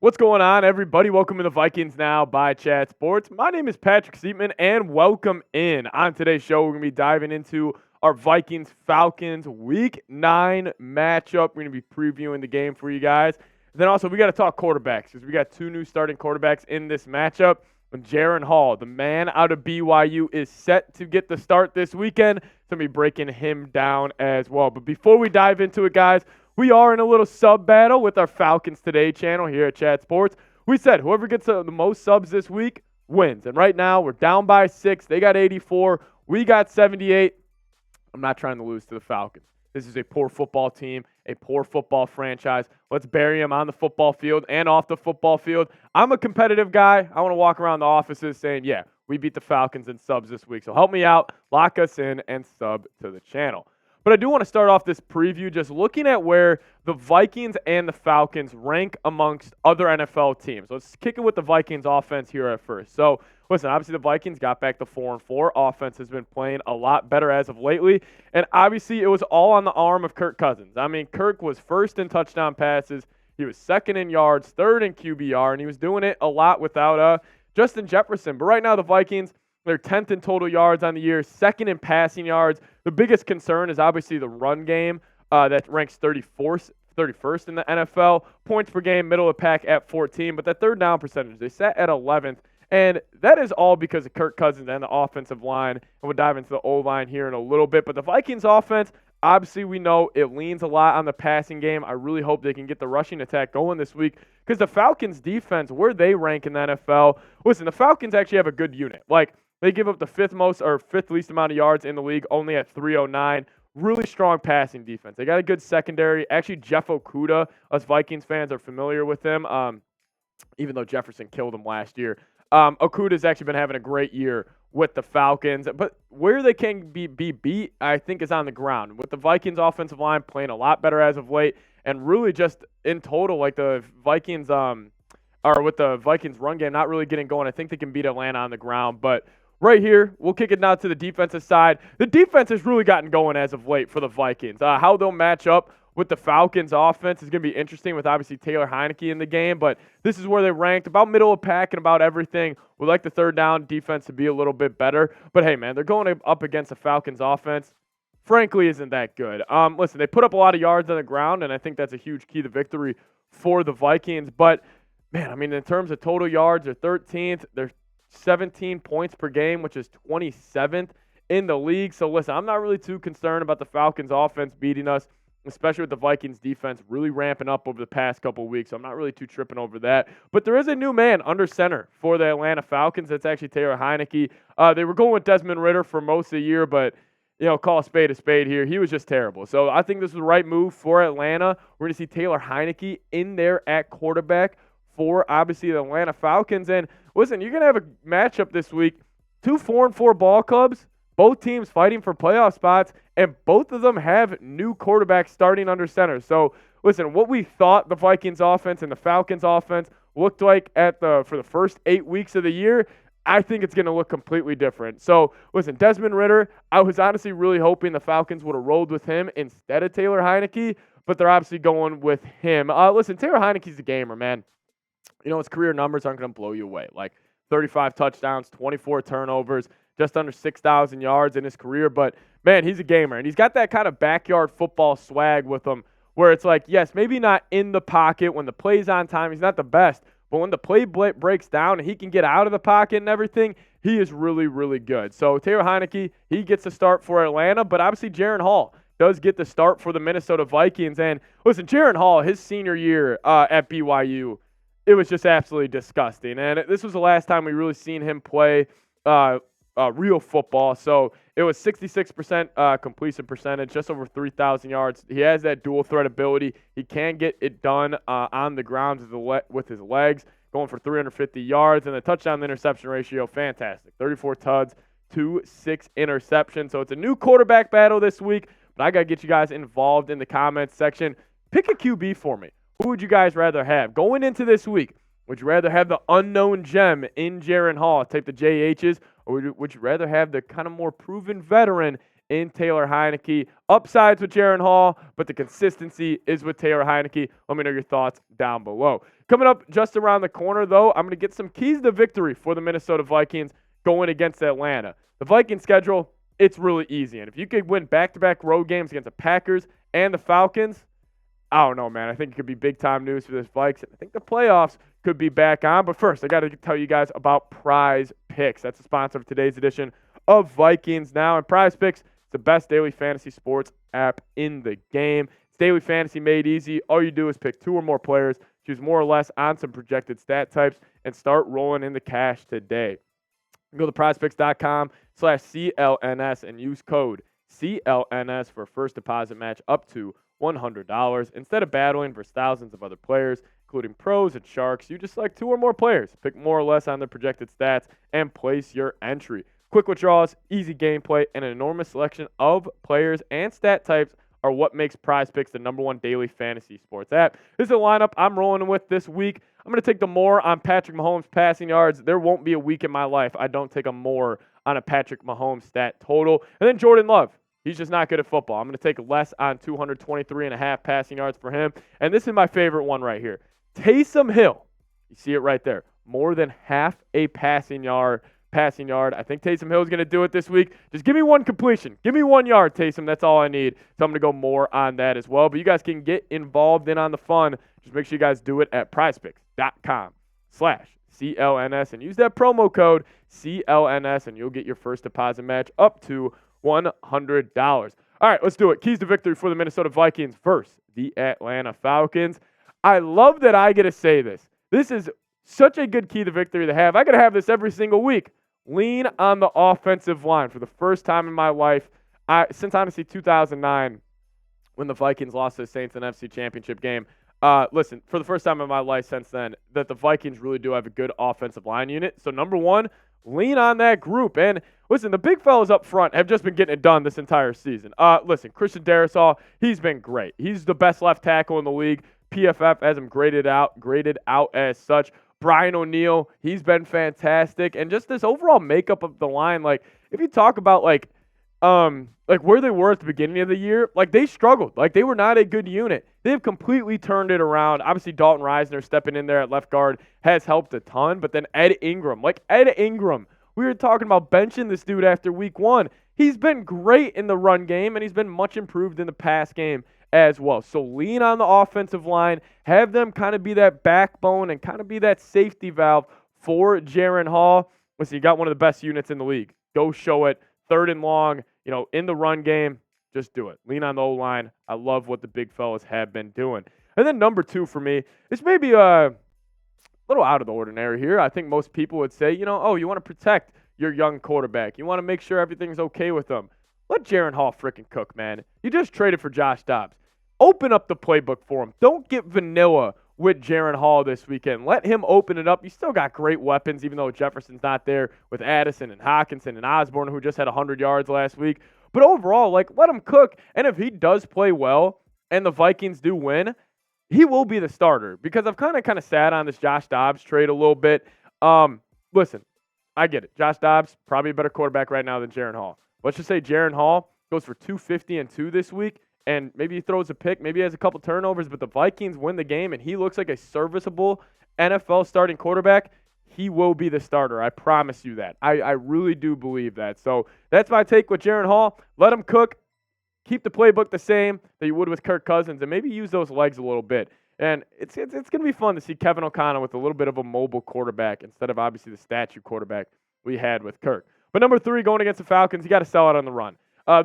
What's going on, everybody? Welcome to the Vikings Now by Chat Sports. My name is Patrick Siepman, and welcome in. On today's show, we're going to be diving into our Vikings-Falcons Week 9 matchup. We're going to be previewing the game for you guys. And then also, we got to talk quarterbacks because we got two new starting quarterbacks in this matchup. And Jaren Hall, the man out of BYU, is set to get the start this weekend. So I'm going to be breaking him down as well. But before we dive into it, guys, we are in a little sub battle with our Falcons Today channel here at Chat Sports. We said whoever gets the most subs this week wins. And right now, we're down by 6. They got 84. We got 78. I'm not trying to lose to the Falcons. This is a poor football team, a poor football franchise. Let's bury them on the football field and off the football field. I'm a competitive guy. I want to walk around the offices saying, yeah, we beat the Falcons in subs this week. So help me out, lock us in, and sub to the channel. But I do want to start off this preview just looking at where the Vikings and the Falcons rank amongst other NFL teams. Let's kick it with the Vikings offense here at first. So, listen, obviously the Vikings got back to 4-4. Offense has been playing a lot better as of lately. And obviously it was all on the arm of Kirk Cousins. I mean, Kirk was first in touchdown passes. He was second in yards, third in QBR, and he was doing it a lot without Justin Jefferson. But right now the Vikings, they're 10th in total yards on the year, second in passing yards. The biggest concern is obviously the run game that ranks 31st in the NFL. Points per game, middle of the pack at 14. But that third down percentage, they sat at 11th. And that is all because of Kirk Cousins and the offensive line. And we'll dive into the O-line here in a little bit. But the Vikings offense, obviously we know it leans a lot on the passing game. I really hope they can get the rushing attack going this week because the Falcons defense, where they rank in the NFL, listen, the Falcons actually have a good unit. They give up the fifth least amount of yards in the league, only at 309. Really strong passing defense. They got a good secondary. Actually, Jeff Okudah, us Vikings fans are familiar with him, even though Jefferson killed him last year. Okudah's actually been having a great year with the Falcons. But where they can be beat, I think, is on the ground. With the Vikings offensive line playing a lot better as of late, and really just in total, like the Vikings with the Vikings run game not really getting going, I think they can beat Atlanta on the ground. But right here, we'll kick it now to the defensive side. The defense has really gotten going as of late for the Vikings. How they'll match up with the Falcons offense is going to be interesting with obviously Taylor Heineke in the game, but this is where they ranked about middle of pack and about everything. We like the third down defense to be a little bit better, but hey, man, they're going up against the Falcons offense. Frankly, isn't that good. Listen, they put up a lot of yards on the ground, and I think that's a huge key to victory for the Vikings, but man, I mean, in terms of total yards, they're 13th. They're 17 points per game, which is 27th in the league. So listen, I'm not really too concerned about the Falcons offense beating us, especially with the Vikings defense really ramping up over the past couple of weeks. So I'm not really too tripping over that. But there is a new man under center for the Atlanta Falcons. That's actually Taylor Heineke. They were going with Desmond Ridder for most of the year, but call a spade here. He was just terrible. So I think this is the right move for Atlanta. We're going to see Taylor Heineke in there at quarterback for obviously the Atlanta Falcons. And listen, you're going to have a matchup this week. 2 4-4 ball clubs, both teams fighting for playoff spots, and both of them have new quarterbacks starting under center. So listen, what we thought the Vikings offense and the Falcons offense looked like for the first 8 weeks of the year, I think it's going to look completely different. So listen, Desmond Ridder, I was honestly really hoping the Falcons would have rolled with him instead of Taylor Heineke, but they're obviously going with him. Listen, Taylor Heineke's a gamer, man. His career numbers aren't going to blow you away. Like 35 touchdowns, 24 turnovers, just under 6,000 yards in his career. But, man, he's a gamer. And he's got that kind of backyard football swag with him where it's like, yes, maybe not in the pocket when the play's on time. He's not the best. But when the play breaks down and he can get out of the pocket and everything, he is really, really good. So Taylor Heineke, he gets the start for Atlanta. But obviously Jaren Hall does get the start for the Minnesota Vikings. And, listen, Jaren Hall, his senior year at BYU, it was just absolutely disgusting. And this was the last time we really seen him play real football. So it was 66% completion percentage, just over 3,000 yards. He has that dual threat ability. He can get it done on the ground with his legs, going for 350 yards. And the touchdown to interception ratio, fantastic. 34 tuds, 6 interceptions. So it's a new quarterback battle this week. But I got to get you guys involved in the comments section. Pick a QB for me. Who would you guys rather have? Going into this week, would you rather have the unknown gem in Jaren Hall, take the JHs, or would you rather have the kind of more proven veteran in Taylor Heineke? Upsides with Jaren Hall, but the consistency is with Taylor Heineke. Let me know your thoughts down below. Coming up just around the corner, though, I'm going to get some keys to victory for the Minnesota Vikings going against Atlanta. The Vikings schedule, it's really easy. And if you could win back-to-back road games against the Packers and the Falcons, I don't know, man. I think it could be big-time news for this Vikes. I think the playoffs could be back on. But first, I got to tell you guys about Prize Picks. That's the sponsor of today's edition of Vikings Now. And Prize Picks is the best daily fantasy sports app in the game. It's daily fantasy made easy. All you do is pick 2 or more players, choose more or less on some projected stat types, and start rolling in the cash today. Go to prizepicks.com/CLNS and use code CLNS for a first deposit match up to $100. Instead of battling versus thousands of other players, including pros and sharks, you just select 2 or more players, pick more or less on their projected stats, and place your entry. Quick withdrawals, easy gameplay, and an enormous selection of players and stat types are what makes Prize Picks the #1 daily fantasy sports app. This is the lineup I'm rolling with this week. I'm going to take the more on Patrick Mahomes passing yards. There won't be a week in my life I don't take a more on a Patrick Mahomes stat total. And then Jordan Love. He's just not good at football. I'm going to take less on 223.5 passing yards for him. And this is my favorite one right here. Taysom Hill. You see it right there. More than half a passing yard. I think Taysom Hill is going to do it this week. Just give me one completion. Give me 1 yard, Taysom. That's all I need. So I'm going to go more on that as well. But you guys can get involved in on the fun. Just make sure you guys do it at prizepicks.com/CLNS and use that promo code CLNS and you'll get your first deposit match up to $100. All right, let's do it. Keys to victory for the Minnesota Vikings versus the Atlanta Falcons. I love that I get to say this. This is such a good key to victory to have. I got to have this every single week. Lean on the offensive line. For the first time in my life, since honestly 2009, when the Vikings lost to the Saints in the NFC Championship game. Listen, for the first time in my life since then, that the Vikings really do have a good offensive line unit. So number one, lean on that group. And listen, the big fellas up front have just been getting it done this entire season. Listen, Christian Darrisaw, he's been great. He's the best left tackle in the league. PFF has him graded out as such. Brian O'Neill, he's been fantastic. And just this overall makeup of the line, like, if you talk about, like where they were at the beginning of the year, like, they struggled. Like, they were not a good unit. They've completely turned it around. Obviously, Dalton Reisner stepping in there at left guard has helped a ton. But then Ed Ingram, we were talking about benching this dude after week 1. He's been great in the run game, and he's been much improved in the pass game as well. So lean on the offensive line. Have them kind of be that backbone and kind of be that safety valve for Jaren Hall. Listen, you got one of the best units in the league. Go show it. 3rd and long, in the run game, just do it. Lean on the O-line. I love what the big fellas have been doing. And then number 2 for me, this may be a little out of the ordinary here. I think most people would say, you want to protect your young quarterback. You want to make sure everything's okay with them. Let Jaren Hall frickin' cook, man. You just traded for Josh Dobbs. Open up the playbook for him. Don't get vanilla with Jaren Hall this weekend. Let him open it up. You still got great weapons, even though Jefferson's not there, with Addison and Hockenson and Osborne, who just had 100 yards last week. But overall, let him cook. And if he does play well and the Vikings do win, he will be the starter. Because I've kind of sat on this Josh Dobbs trade a little bit. Listen, I get it. Josh Dobbs, probably a better quarterback right now than Jaren Hall. Let's just say Jaren Hall goes for 250 and 2 this week. And maybe he throws a pick, maybe he has a couple turnovers, but the Vikings win the game and he looks like a serviceable NFL starting quarterback, he will be the starter. I promise you that. I really do believe that. So that's my take with Jaren Hall. Let him cook. Keep the playbook the same that you would with Kirk Cousins and maybe use those legs a little bit. And it's going to be fun to see Kevin O'Connell with a little bit of a mobile quarterback instead of obviously the statue quarterback we had with Kirk. But number 3, going against the Falcons, you got to sell out on the run.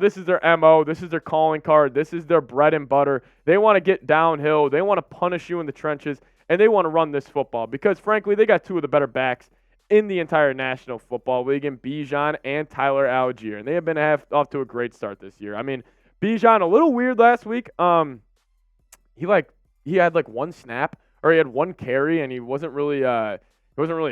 This is their MO. This is their calling card. This is their bread and butter. They want to get downhill. They want to punish you in the trenches, and they want to run this football because, frankly, they got 2 of the better backs in the entire National Football League in Bijan and Tyler Algier, and they have been off to a great start this year. I mean, Bijan, a little weird last week. He had 1 snap, or he had 1 carry, and he wasn't really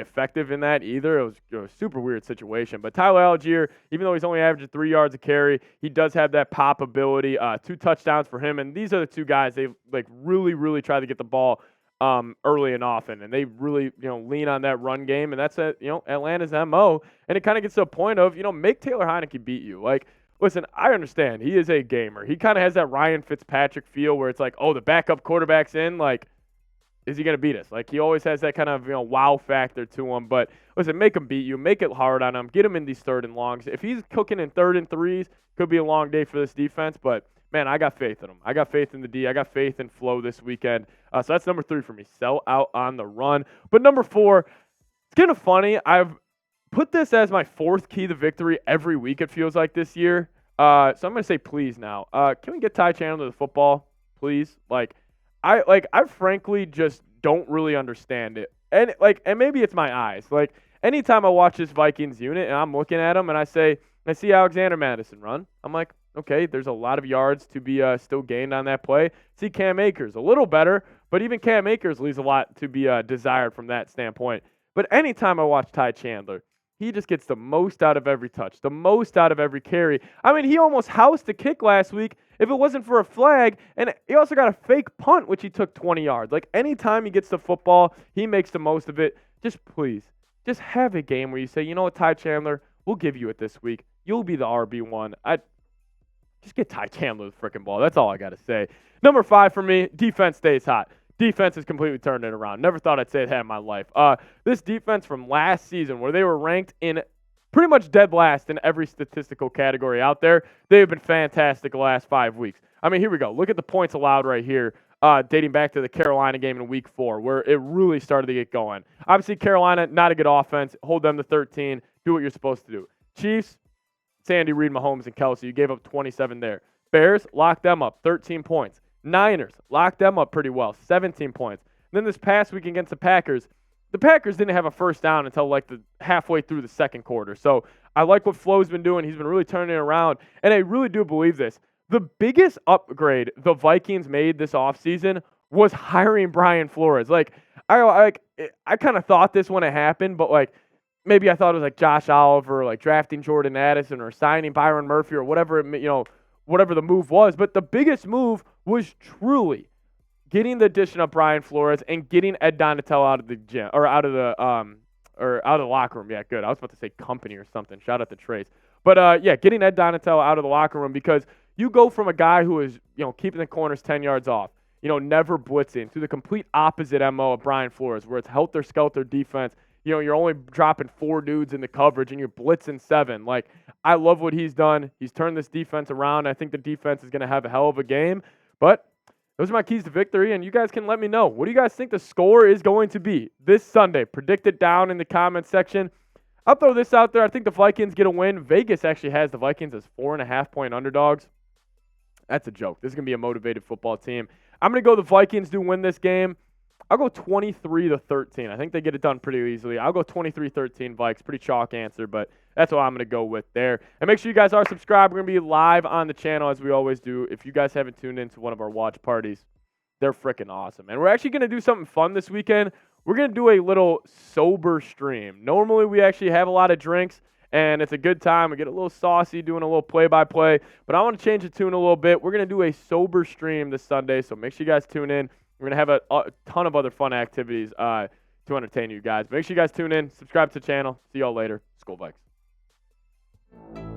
effective in that either. It was a super weird situation. But Tyler Algier, even though he's only averaging 3 yards a carry, he does have that pop ability. 2 touchdowns for him. And these are the 2 guys they really, really try to get the ball early and often. And they really, lean on that run game. And that's Atlanta's MO. And it kind of gets to a point of, make Taylor Heineke beat you. Listen, I understand. He is a gamer. He kind of has that Ryan Fitzpatrick feel where it's like, oh, the backup quarterback's in. is he going to beat us? Like, he always has that kind of, wow factor to him. But listen, make him beat you. Make it hard on him. Get him in these third and longs. If he's cooking in third and threes, could be a long day for this defense. But, man, I got faith in him. I got faith in the D. I got faith in Flo this weekend. So that's number 3 for me. Sell out on the run. But number 4, it's kind of funny. I've put this as my 4th key to victory every week, it feels like, this year. So I'm going to say please now. Can we get Ty Chandler to the football, please? I frankly just don't really understand it. And maybe it's my eyes. Like, anytime I watch this Vikings unit and I'm looking at them and I see Alexander Madison run, I'm like, okay, there's a lot of yards to be still gained on that play. See Cam Akers, a little better, but even Cam Akers leaves a lot to be desired from that standpoint. But anytime I watch Ty Chandler, he just gets the most out of every touch, the most out of every carry. I mean, he almost housed the kick last week if it wasn't for a flag, and he also got a fake punt, which he took 20 yards. Like, anytime he gets the football, he makes the most of it. Just please, just have a game where you say, you know what, Ty Chandler, we'll give you it this week. You'll be the RB1. Just get Ty Chandler the freaking ball. That's all I got to say. Number 5 for me, defense stays hot. Defense has completely turned it around. Never thought I'd say that in my life. This defense from last season, where they were ranked in pretty much dead last in every statistical category out there, they have been fantastic the last 5 weeks. I mean, here we go. Look at the points allowed right here, dating back to the Carolina game in Week 4, where it really started to get going. Obviously, Carolina, not a good offense. Hold them to 13. Do what you're supposed to do. Chiefs, Sandy, Reed, Mahomes, and Kelsey. You gave up 27 there. Bears, locked them up, 13 points. Niners, locked them up pretty well, 17 points. And then this past week against the Packers didn't have a first down until like the halfway through the second quarter. So I like what Flo's been doing. He's been really turning it around. And I really do believe this. The biggest upgrade the Vikings made this offseason was hiring Brian Flores. Like, I kind of thought this when it happened, but like, maybe I thought it was like Josh Oliver, like drafting Jordan Addison or signing Byron Murphy or whatever, whatever the move was. But the biggest move was truly getting the addition of Brian Flores and getting Ed Donatell out of the gym or out of the locker room. Yeah, good. I was about to say company or something. Shout out to Trace. But getting Ed Donatell out of the locker room, because you go from a guy who is, keeping the corners 10 yards off, never blitzing, to the complete opposite MO of Brian Flores, where it's helter-skelter defense. You're only dropping 4 dudes in the coverage and you're blitzing 7. Like, I love what he's done. He's turned this defense around. I think the defense is going to have a hell of a game. But those are my keys to victory, and you guys can let me know. What do you guys think the score is going to be this Sunday? Predict it down in the comments section. I'll throw this out there. I think the Vikings get a win. Vegas actually has the Vikings as 4.5-point underdogs. That's a joke. This is going to be a motivated football team. I'm going to go the Vikings do win this game. I'll go 23-13. I think they get it done pretty easily. I'll go 23-13 Vikes. Pretty chalk answer, but that's what I'm going to go with there. And make sure you guys are subscribed. We're going to be live on the channel as we always do. If you guys haven't tuned into one of our watch parties, they're freaking awesome. And we're actually going to do something fun this weekend. We're going to do a little sober stream. Normally, we actually have a lot of drinks, and it's a good time. We get a little saucy doing a little play-by-play, but I want to change the tune a little bit. We're going to do a sober stream this Sunday, so make sure you guys tune in. We're going to have a ton of other fun activities to entertain you guys. Make sure you guys tune in, subscribe to the channel. See y'all later. Skol Vikes.